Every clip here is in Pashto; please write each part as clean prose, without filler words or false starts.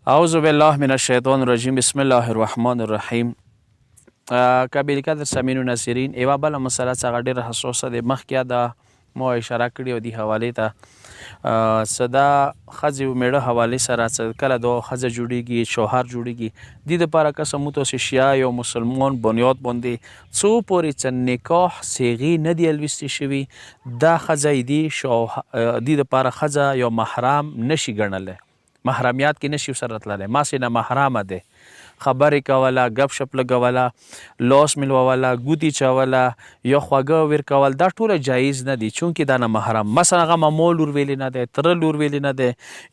اعوذ بالله من الشیطان الرجیم بسم الله الرحمن الرحیم. قابل قدر سامعینو ناظرین، یوه بله مسله څه هغه ډېره حساسه ده. مخکې د مو اشاره کړې وه دې حوالې ته، څه دا ښځې و میړه حوالې سره څه کله د ښځه جوړېږي، شوهر جوړېږي، دې دپاره که څه موږ تاسې شیعه یو مسلمان بنیاد باندې څو پورې څه نکاح صیغې نه دي الوستې شوي، دا ښځه دې دپاره ښځه یو محرم نشي ګڼلی، محرمیات کې نشي ورسره تللی، ماسې نه محرمه دی. خبرې کوله، ګپ شپ لګوله، لاس میلوله، ګوتې چوله یا خواږه ورکول، دا ټوله جایز نه دي چونکې دا نه محرم. مثلا هغه مامو لور ویلې نه دی، تره لور ویلې نه دی،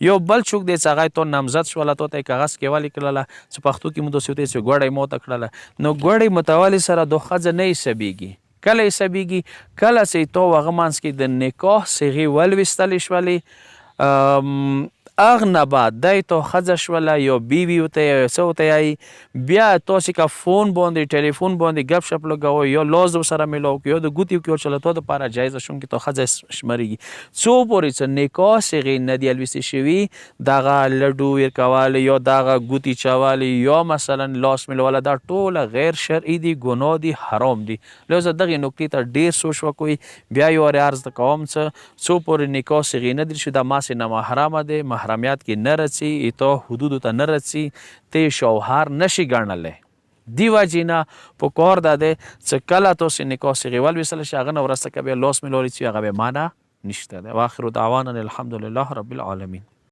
یو بل څوک دی چې هغه تو نامزد شوله، تو ته یې کاغذ کې ولیکلله چې پښتو کې مو داسې ورته چې ګوډه یې ماته کړله، نو ګوډې متولي سره د ښځه نه حسابېږي. کله حسابېږي؟ کله چې تو هغه منځ کې د نکاح صیغې ولوستلې شولې، هغه نه بعد دی تو ښځه شوله یا بیوي ورته یې څه ورته یایي، بیا تاسې که فون باندې ټلیفون باندې ګپ شپ لګوئ یا لاس ورسره میلاو کړو یا د ګوتې وکړو چله تو دپاره جایزه چونکې تو ښځه شمېرېږي. څو پورې چې نکاح صیغې نه دي الوستې شوي، دغه لډو ورکول یا دغه ګوتې چول یا مثلا لاس میلوله، دا ټوله غیر شرعي دي، ګناه دي، حرام دي. لہذا دغې نکتې ته ډېر سوچ وکړئ. بیا یو وارې عرض کوم څو پورې نکاح صیغې نه دي شوي، دا ماسې نه محرمه دی، محرمیات کې نه رسي، ایتو حدودو ته نه رسي، ته شوهر نشي ګڼلی. دی وجې نه پکار دا دی چې کله تاسې نکاح صیغې ولوستلی شي، هغه نه وروسته که بیا لاس میلولی چې هغه بیا معنی نشته دی. واخر دعوانا الحمدلله رب العالمین.